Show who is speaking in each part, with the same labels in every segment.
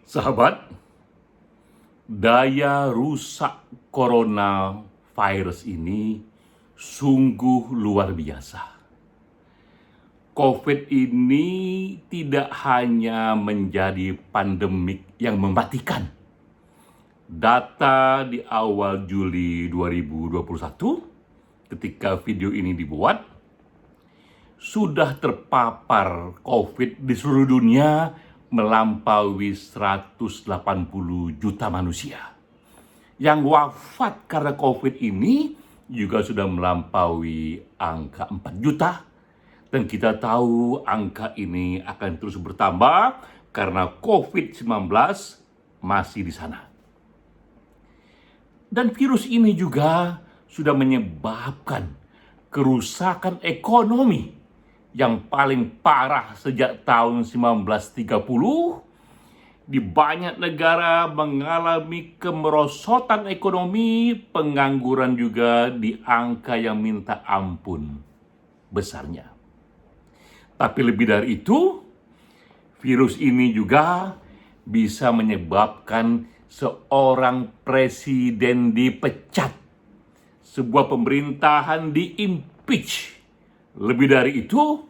Speaker 1: Sahabat, daya rusak coronavirus ini sungguh luar biasa. COVID ini tidak hanya menjadi pandemik yang mematikan. Data di awal Juli 2021, ketika video ini dibuat, sudah terpapar COVID di seluruh dunia melampaui 180 juta manusia. Yang wafat karena COVID ini juga sudah melampaui angka 4 juta. Dan kita tahu angka ini akan terus bertambah karena COVID-19 masih di sana. Dan virus ini juga sudah menyebabkan kerusakan ekonomi yang paling parah sejak tahun 1930. Di banyak negara mengalami kemerosotan ekonomi, pengangguran juga di angka yang minta ampun besarnya. Tapi lebih dari itu, virus ini juga bisa menyebabkan seorang presiden dipecat, sebuah pemerintahan diimpeach. Lebih dari itu,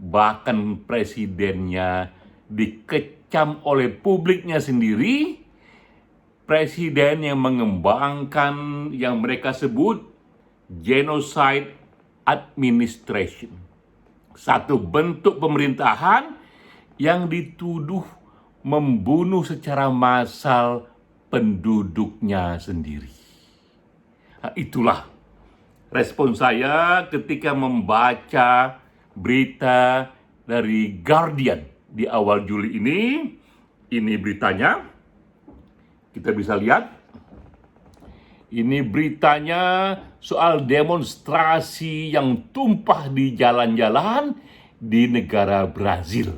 Speaker 1: bahkan presidennya dikecam oleh publiknya sendiri. Presiden yang mengembangkan yang mereka sebut genocide administration. Satu bentuk pemerintahan yang dituduh membunuh secara massal penduduknya sendiri. Nah, itulah respon saya ketika membaca berita dari Guardian di awal Juli ini. Ini beritanya, kita bisa lihat. Ini beritanya soal demonstrasi yang tumpah di jalan-jalan di negara Brazil.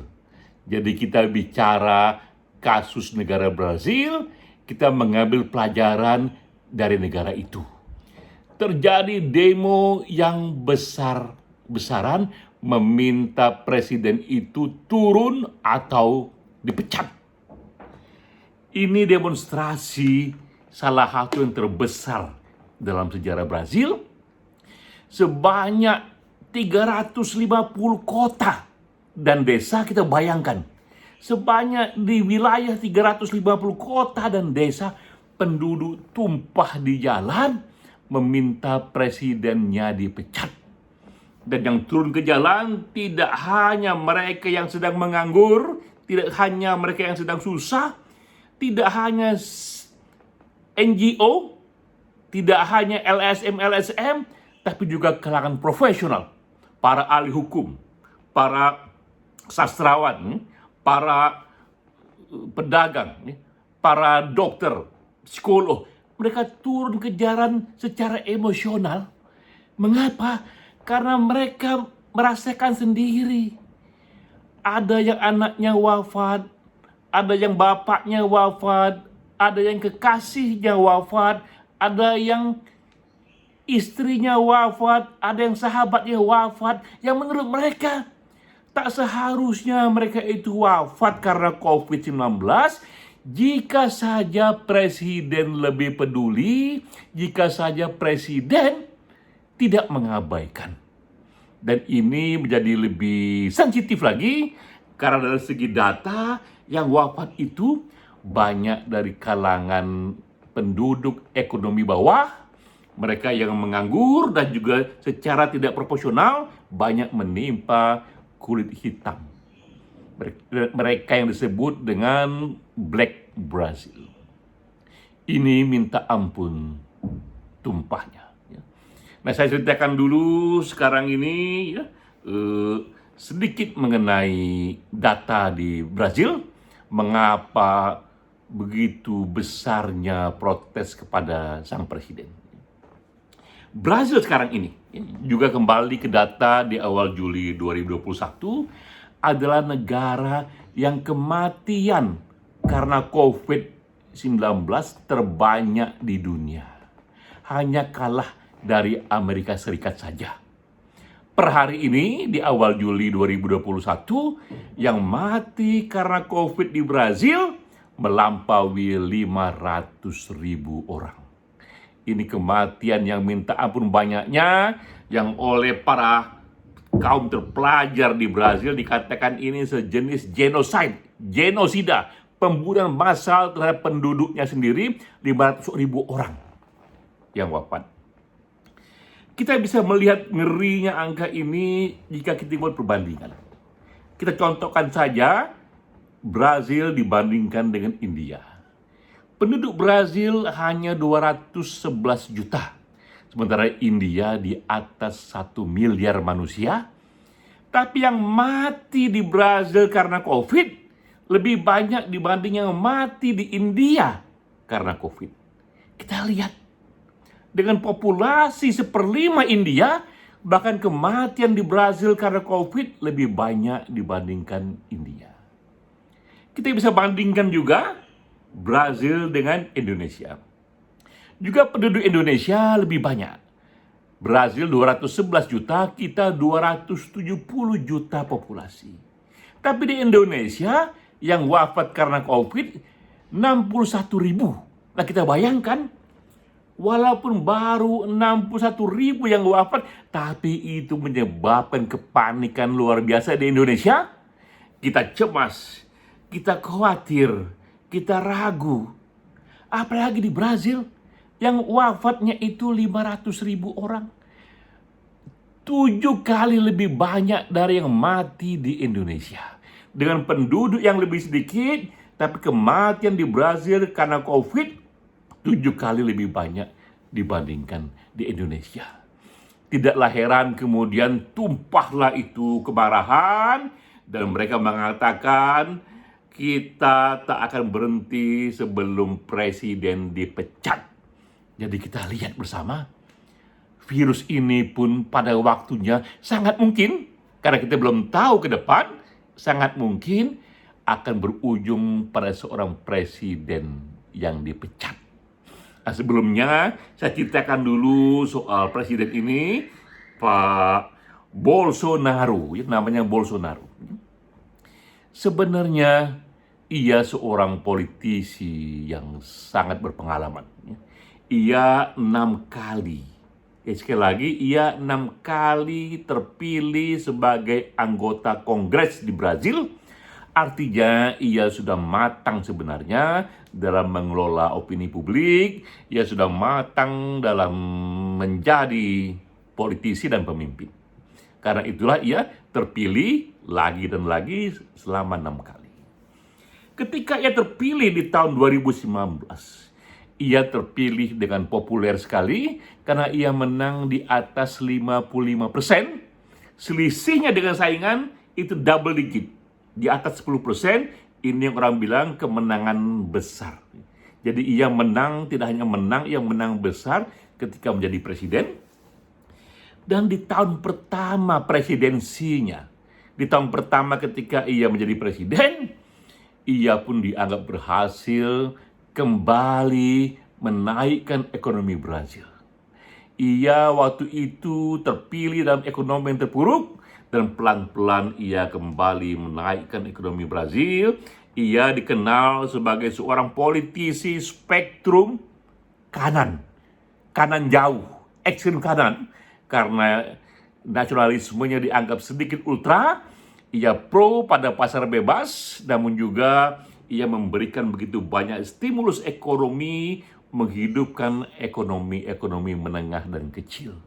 Speaker 1: Jadi kita bicara kasus negara Brazil, kita mengambil pelajaran dari negara itu. Terjadi demo yang besar-besaran meminta presiden itu turun atau dipecat. Ini demonstrasi salah satu yang terbesar dalam sejarah Brazil. Sebanyak 350 kota dan desa, kita bayangkan. Sebanyak di wilayah 350 kota dan desa, penduduk tumpah di jalan meminta presidennya dipecat. Dan yang turun ke jalan tidak hanya mereka yang sedang menganggur, tidak hanya mereka yang sedang susah, tidak hanya NGO, tidak hanya LSM, tapi juga kalangan profesional, para ahli hukum, para sastrawan, para pedagang, para dokter, psikolog. Mereka turun ke jalan secara emosional. Mengapa? Karena mereka merasakan sendiri. Ada yang anaknya wafat, ada yang bapaknya wafat, ada yang kekasihnya wafat, ada yang istrinya wafat, ada yang sahabatnya wafat, yang menurut mereka tak seharusnya mereka itu wafat karena COVID-19. Jika saja presiden lebih peduli, jika saja presiden tidak mengabaikan. Dan ini menjadi lebih sensitif lagi karena dari segi data yang wafat itu banyak dari kalangan penduduk ekonomi bawah, mereka yang menganggur dan juga secara tidak proporsional banyak menimpa kulit hitam. Mereka yang disebut dengan Black Brazil. Ini minta ampun tumpahnya. Nah, saya ceritakan dulu sekarang ini sedikit mengenai data di Brazil. Mengapa begitu besarnya protes kepada sang presiden. Brazil sekarang ini, juga kembali ke data di awal Juli 2021, adalah negara yang kematian karena COVID-19 terbanyak di dunia. Hanya kalah dari Amerika Serikat saja. Per hari ini, di awal Juli 2021, yang mati karena COVID di Brazil melampaui 500.000 orang. Ini kematian yang minta ampun banyaknya, yang oleh para kaum terpelajar di Brazil dikatakan ini sejenis genosida, pembunuhan massal terhadap penduduknya sendiri, 500.000 orang yang wafat. Kita bisa melihat ngerinya angka ini jika kita buat perbandingan. Kita contohkan saja Brazil dibandingkan dengan India. Penduduk Brazil hanya 211 juta. Sementara India di atas 1 miliar manusia. Tapi yang mati di Brazil karena COVID lebih banyak dibanding yang mati di India karena COVID. Kita lihat, dengan populasi 1/5 India, bahkan kematian di Brazil karena COVID lebih banyak dibandingkan India. Kita bisa bandingkan juga Brazil dengan Indonesia. Juga penduduk Indonesia lebih banyak. Brazil 211 juta, kita 270 juta populasi. Tapi di Indonesia yang wafat karena COVID 61.000. Nah, kita bayangkan, walaupun baru 61.000 yang wafat, tapi itu menyebabkan kepanikan luar biasa di Indonesia. Kita cemas, kita khawatir, kita ragu. Apalagi di Brazil yang wafatnya itu 500.000 orang. 7 kali lebih banyak dari yang mati di Indonesia. Dengan penduduk yang lebih sedikit, tapi kematian di Brazil karena COVID 7 kali lebih banyak dibandingkan di Indonesia. Tidaklah heran kemudian tumpahlah itu kemarahan dan mereka mengatakan kita tak akan berhenti sebelum presiden dipecat. Jadi kita lihat bersama, virus ini pun pada waktunya sangat mungkin, karena kita belum tahu ke depan, sangat mungkin akan berujung pada seorang presiden yang dipecat. Nah, sebelumnya saya ceritakan dulu soal presiden ini, Pak Bolsonaro, namanya Bolsonaro. Sebenarnya ia seorang politisi yang sangat berpengalaman. Ia 6 kali, sekali lagi, ia 6 kali terpilih sebagai anggota Kongres di Brazil. Artinya ia sudah matang sebenarnya dalam mengelola opini publik, ia sudah matang dalam menjadi politisi dan pemimpin. Karena itulah ia terpilih lagi dan lagi selama 6 kali. Ketika ia terpilih di tahun 2019, ia terpilih dengan populer sekali karena ia menang di atas 55%. Selisihnya dengan saingan itu double digit. Di atas 10%, ini yang orang bilang kemenangan besar. Jadi ia menang, tidak hanya menang, ia menang besar ketika menjadi presiden. Dan di tahun pertama presidensinya, di tahun pertama ketika ia menjadi presiden, ia pun dianggap berhasil kembali menaikkan ekonomi Brazil. Ia waktu itu terpilih dalam ekonomi yang terpuruk, dan pelan-pelan ia kembali menaikkan ekonomi Brazil. Ia dikenal sebagai seorang politisi spektrum kanan jauh, ekstrem kanan, karena nasionalismenya dianggap sedikit ultra. Ia pro pada pasar bebas, namun juga ia memberikan begitu banyak stimulus ekonomi, menghidupkan ekonomi menengah dan kecil.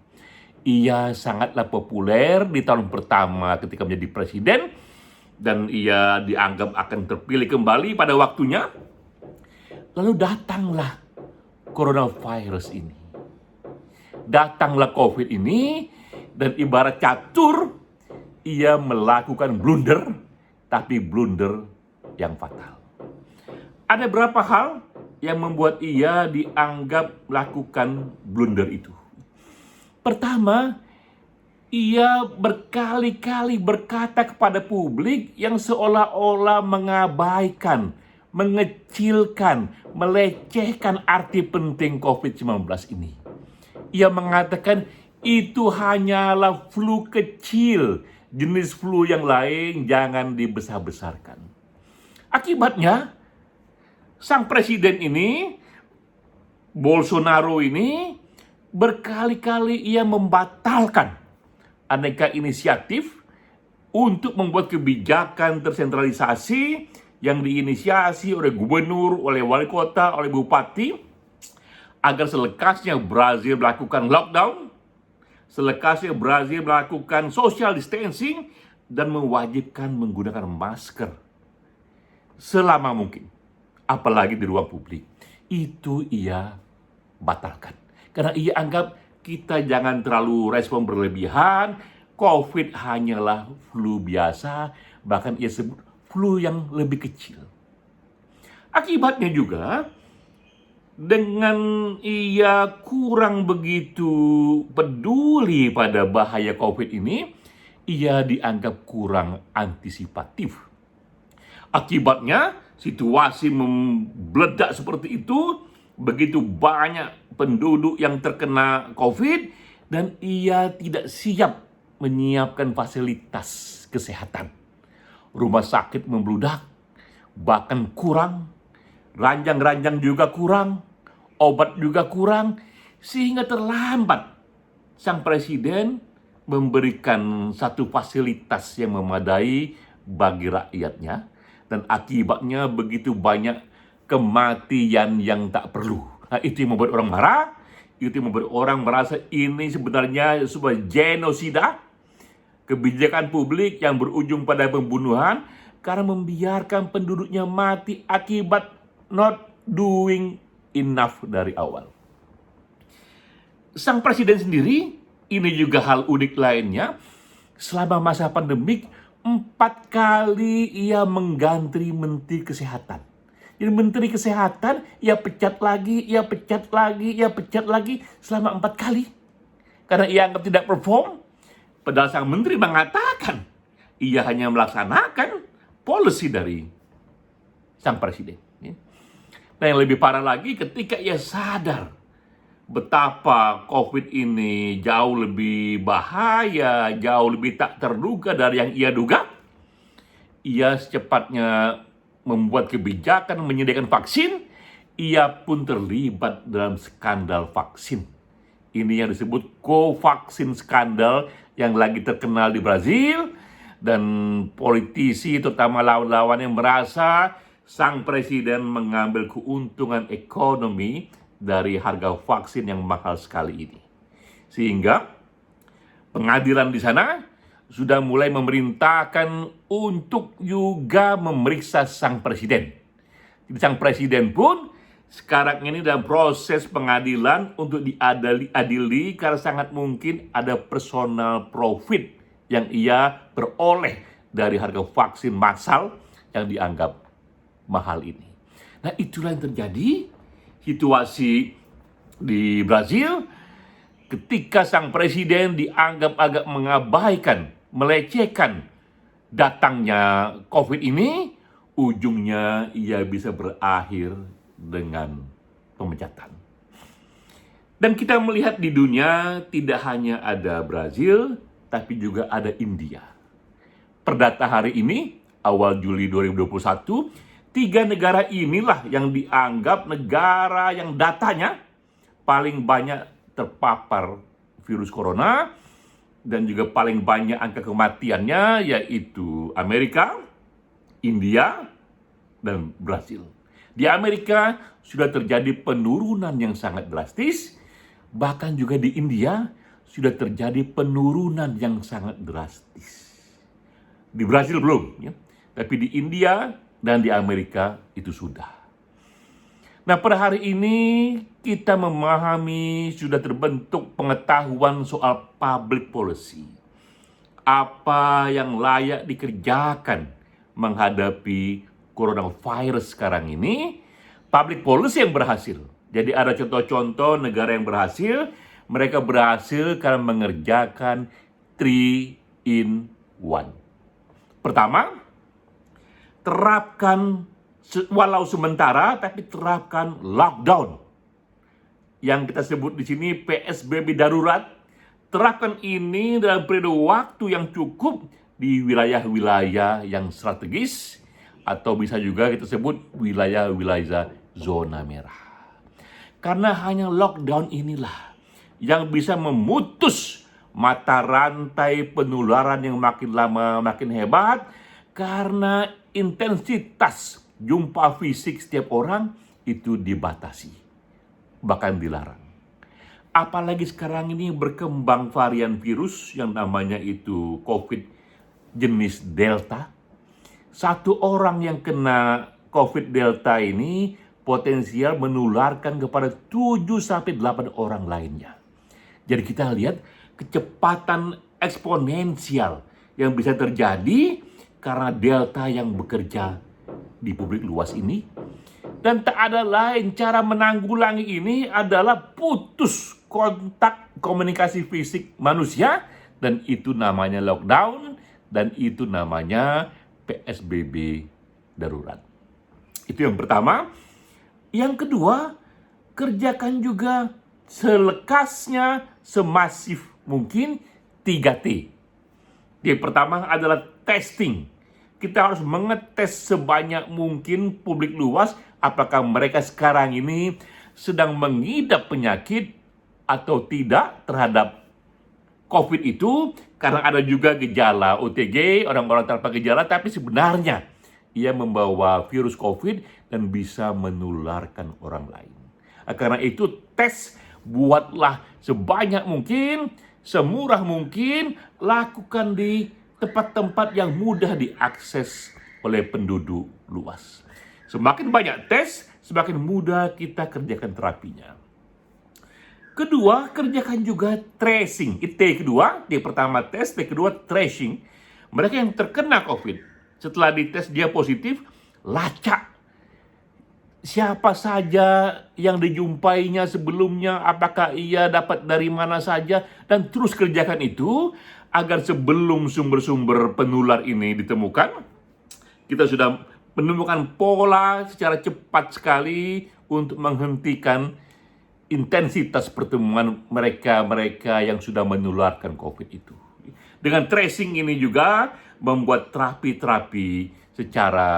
Speaker 1: Ia sangatlah populer di tahun pertama ketika menjadi presiden, dan ia dianggap akan terpilih kembali pada waktunya. Lalu datanglah coronavirus ini. Datanglah COVID ini, dan ibarat catur, ia melakukan blunder, tapi blunder yang fatal. Ada berapa hal yang membuat ia dianggap melakukan blunder itu. Pertama, ia berkali-kali berkata kepada publik yang seolah-olah mengabaikan, mengecilkan, melecehkan arti penting COVID-19 ini. Ia mengatakan itu hanyalah flu kecil, jenis flu yang lain jangan dibesar-besarkan. Akibatnya, Sang presiden ini, Bolsonaro ini, berkali-kali ia membatalkan aneka inisiatif untuk membuat kebijakan tersentralisasi yang diinisiasi oleh gubernur, oleh wali kota, oleh bupati, agar selekasnya Brazil melakukan lockdown, selekasnya Brazil melakukan social distancing, dan mewajibkan menggunakan masker selama mungkin, apalagi di ruang publik. Itu ia batalkan. Karena ia anggap kita jangan terlalu respon berlebihan, COVID hanyalah flu biasa, bahkan ia sebut flu yang lebih kecil. Akibatnya juga, dengan ia kurang begitu peduli pada bahaya COVID ini, ia dianggap kurang antisipatif. Akibatnya, situasi membledak seperti itu, begitu banyak penduduk yang terkena COVID, dan ia tidak siap menyiapkan fasilitas kesehatan. Rumah sakit membludak, bahkan kurang, ranjang-ranjang juga kurang, obat juga kurang, sehingga terlambat sang presiden memberikan satu fasilitas yang memadai bagi rakyatnya, dan akibatnya begitu banyak kematian yang tak perlu. Nah, itu yang membuat orang marah, itu yang membuat orang merasa ini sebenarnya sebuah genosida, kebijakan publik yang berujung pada pembunuhan karena membiarkan penduduknya mati akibat not doing enough dari awal. Sang presiden sendiri, ini juga hal unik lainnya, selama masa pandemik 4 kali ia mengganti menteri kesehatan. Jadi menteri kesehatan ia pecat lagi, ia pecat lagi, ia pecat lagi selama 4 kali. Karena ia anggap tidak perform, padahal sang menteri mengatakan ia hanya melaksanakan policy dari sang presiden. Nah, yang lebih parah lagi, ketika ia sadar betapa COVID ini jauh lebih bahaya, jauh lebih tak terduga dari yang ia duga, ia secepatnya membuat kebijakan menyediakan vaksin. Ia pun terlibat dalam skandal vaksin. Ini yang disebut Covaxin skandal yang lagi terkenal di Brazil, dan politisi terutama lawan-lawan yang merasa sang presiden mengambil keuntungan ekonomi dari harga vaksin yang mahal sekali ini. Sehingga pengadilan di sana sudah mulai memerintahkan untuk juga memeriksa sang presiden. Jadi sang presiden pun sekarang ini dalam proses pengadilan untuk diadili karena sangat mungkin ada personal profit yang ia peroleh dari harga vaksin massal yang dianggap mahal ini. Nah, itulah yang terjadi situasi di Brazil ketika sang presiden dianggap agak mengabaikan, melecehkan datangnya COVID ini, ujungnya ia bisa berakhir dengan pemecatan. Dan kita melihat di dunia tidak hanya ada Brazil, tapi juga ada India. Perdata hari ini, awal Juli 2021, 3 negara inilah yang dianggap negara yang datanya paling banyak terpapar virus corona dan juga paling banyak angka kematiannya, yaitu Amerika, India, dan Brazil. Di Amerika sudah terjadi penurunan yang sangat drastis, bahkan juga di India sudah terjadi penurunan yang sangat drastis. Di Brazil belum, ya. Tapi di India dan di Amerika itu sudah. Nah, pada hari ini kita memahami sudah terbentuk pengetahuan soal public policy. Apa yang layak dikerjakan menghadapi coronavirus sekarang ini, public policy yang berhasil. Jadi ada contoh-contoh negara yang berhasil, mereka berhasil karena mengerjakan 3 in 1. Pertama, terapkan walau sementara, tapi terapkan lockdown. Yang kita sebut di sini PSBB darurat. Terapkan ini dalam periode waktu yang cukup di wilayah-wilayah yang strategis atau bisa juga kita sebut wilayah-wilayah zona merah. Karena hanya lockdown inilah yang bisa memutus mata rantai penularan yang makin lama makin hebat, karena intensitas jumpa fisik setiap orang itu dibatasi, bahkan dilarang. Apalagi sekarang ini berkembang varian virus yang namanya itu COVID jenis Delta. Satu orang yang kena COVID Delta ini potensial menularkan kepada 7-8 orang lainnya. Jadi kita lihat kecepatan eksponensial yang bisa terjadi karena Delta yang bekerja di publik luas ini. Dan tak ada lain cara menanggulangi ini adalah putus kontak komunikasi fisik manusia, dan itu namanya lockdown, dan itu namanya PSBB darurat. Itu yang pertama. Yang kedua, kerjakan juga selekasnya, semasif mungkin 3T. Yang pertama adalah testing. Kita harus mengetes sebanyak mungkin publik luas apakah mereka sekarang ini sedang mengidap penyakit atau tidak terhadap COVID itu, karena ada juga gejala OTG, orang-orang tanpa gejala, tapi sebenarnya ia membawa virus COVID dan bisa menularkan orang lain. Karena itu tes buatlah sebanyak mungkin, semurah mungkin, lakukan di tempat-tempat yang mudah diakses oleh penduduk luas. Semakin banyak tes, semakin mudah kita kerjakan terapinya. Kedua, kerjakan juga tracing. Itu kedua, yang pertama tes, yang kedua tracing. Mereka yang terkena COVID, setelah dites dia positif, lacak siapa saja yang dijumpainya sebelumnya, apakah ia dapat dari mana saja, dan terus kerjakan itu agar sebelum sumber-sumber penular ini ditemukan, kita sudah menemukan pola secara cepat sekali untuk menghentikan intensitas pertemuan mereka yang sudah menularkan COVID itu. Dengan tracing ini juga membuat terapi-terapi secara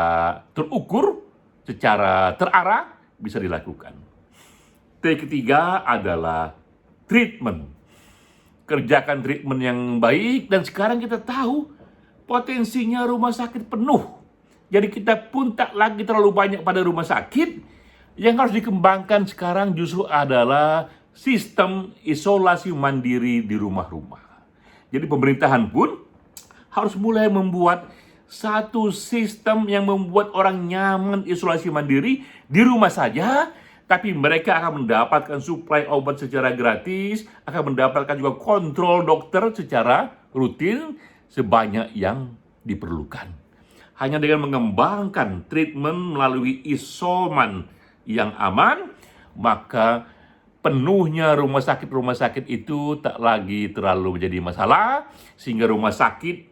Speaker 1: terukur, secara terarah bisa dilakukan. Ketiga adalah treatment. Kerjakan treatment yang baik, dan sekarang kita tahu potensinya rumah sakit penuh. Jadi kita pun tak lagi terlalu banyak pada rumah sakit. Yang harus dikembangkan sekarang justru adalah sistem isolasi mandiri di rumah-rumah. Jadi pemerintahan pun harus mulai membuat satu sistem yang membuat orang nyaman isolasi mandiri di rumah saja, tapi mereka akan mendapatkan suplai obat secara gratis, akan mendapatkan juga kontrol dokter secara rutin sebanyak yang diperlukan. Hanya dengan mengembangkan treatment melalui isoman yang aman, maka penuhnya rumah sakit itu tak lagi terlalu menjadi masalah, sehingga rumah sakit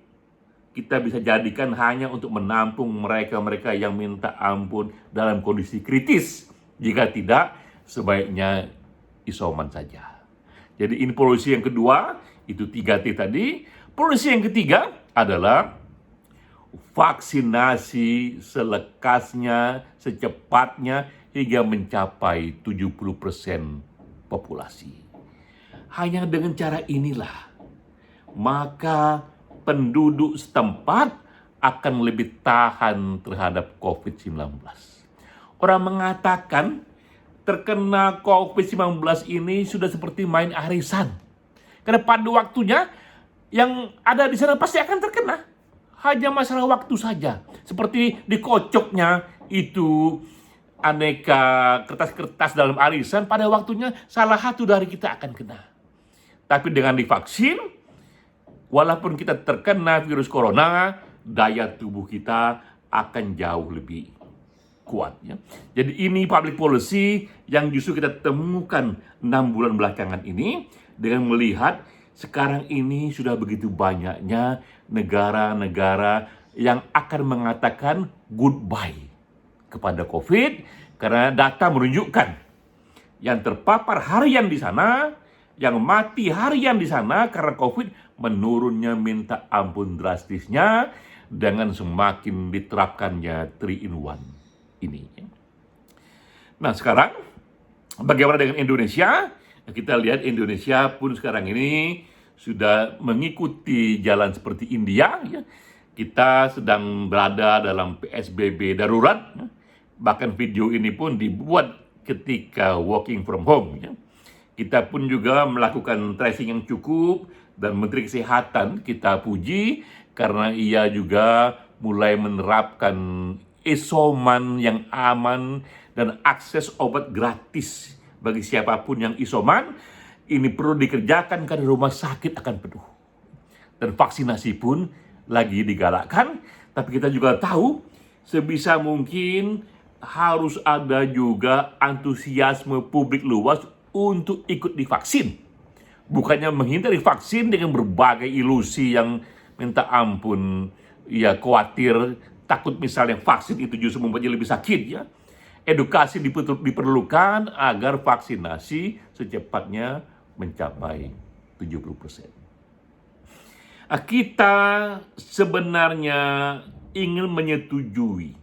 Speaker 1: kita bisa jadikan hanya untuk menampung mereka-mereka yang minta ampun dalam kondisi kritis. Jika tidak, sebaiknya isoman saja. Jadi ini polisi yang kedua, itu 3T tadi. Polisi yang ketiga adalah vaksinasi selekasnya, secepatnya, hingga mencapai 70% populasi. Hanya dengan cara inilah, maka penduduk setempat akan lebih tahan terhadap COVID-19. Orang mengatakan terkena COVID-19 ini sudah seperti main arisan. Karena pada waktunya yang ada di sana pasti akan terkena. Hanya masalah waktu saja. Seperti dikocoknya itu aneka kertas-kertas dalam arisan, pada waktunya salah satu dari kita akan kena. Tapi dengan divaksin, walaupun kita terkena virus corona, daya tubuh kita akan jauh lebih kuat. Ya. Jadi ini public policy yang justru kita temukan 6 bulan belakangan ini, dengan melihat sekarang ini sudah begitu banyaknya negara-negara yang akan mengatakan goodbye kepada COVID, karena data menunjukkan yang terpapar harian di sana, yang mati harian di sana karena COVID menurunnya minta ampun drastisnya, dengan semakin diterapkannya 3-in-1 ini. Nah sekarang bagaimana dengan Indonesia? Kita lihat Indonesia pun sekarang ini sudah mengikuti jalan seperti India. Ya. Kita sedang berada dalam PSBB darurat. Ya. Bahkan video ini pun dibuat ketika working from home. Ya. Kita pun juga melakukan tracing yang cukup dan Menteri Kesehatan kita puji karena ia juga mulai menerapkan isoman yang aman dan akses obat gratis bagi siapapun yang isoman. Ini perlu dikerjakan karena rumah sakit akan penuh. Dan vaksinasi pun lagi digalakkan. Tapi kita juga tahu sebisa mungkin harus ada juga antusiasme publik luas untuk ikut divaksin. Bukannya menghindari vaksin dengan berbagai ilusi yang minta ampun, ya khawatir, takut misalnya vaksin itu justru membuatnya lebih sakit ya. Edukasi diperlukan agar vaksinasi secepatnya mencapai 70%. Kita sebenarnya ingin menyetujui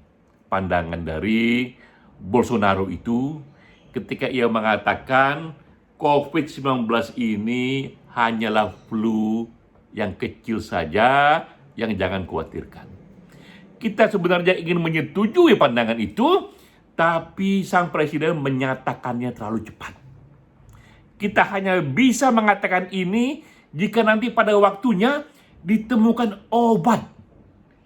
Speaker 1: pandangan dari Bolsonaro itu ketika ia mengatakan COVID-19 ini hanyalah flu yang kecil saja yang jangan khawatirkan. Kita sebenarnya ingin menyetujui pandangan itu, tapi sang presiden menyatakannya terlalu cepat. Kita hanya bisa mengatakan ini jika nanti pada waktunya ditemukan obat.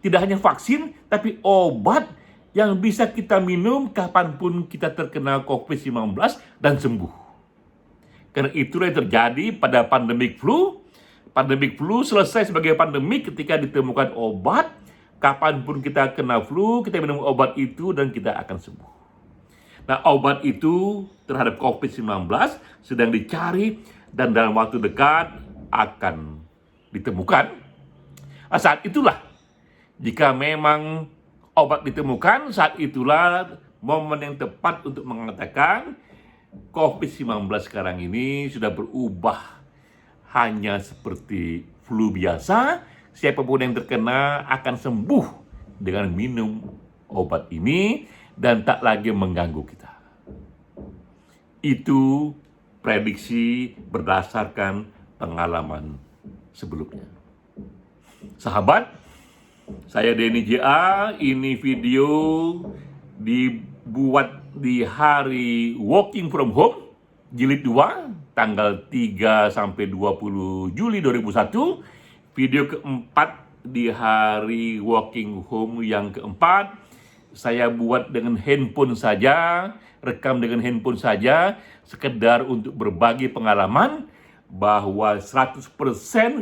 Speaker 1: Tidak hanya vaksin, tapi obat yang bisa kita minum kapanpun kita terkena COVID-19 dan sembuh. Karena itulah yang terjadi pada pandemik flu. Pandemik flu selesai sebagai pandemik ketika ditemukan obat. Kapanpun kita kena flu, kita minum obat itu dan kita akan sembuh. Nah, obat itu terhadap COVID-19 sedang dicari dan dalam waktu dekat akan ditemukan. Nah, saat itulah, jika memang obat ditemukan, saat itulah momen yang tepat untuk mengatakan COVID-19 sekarang ini sudah berubah hanya seperti flu biasa. Siapapun yang terkena akan sembuh dengan minum obat ini dan tak lagi mengganggu kita. Itu prediksi berdasarkan pengalaman sebelumnya. Sahabat, saya Denny JA, ini video dibuat di hari working from home, jilid 2, tanggal 3 sampai 20 Juli 2001. Video keempat di hari working home yang keempat, saya buat dengan handphone saja, rekam dengan handphone saja, sekedar untuk berbagi pengalaman bahwa 100%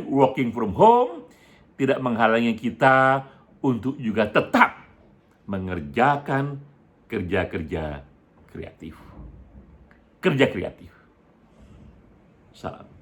Speaker 1: working from home tidak menghalangi kita untuk juga tetap mengerjakan kerja-kerja kreatif. Kerja kreatif. Salam.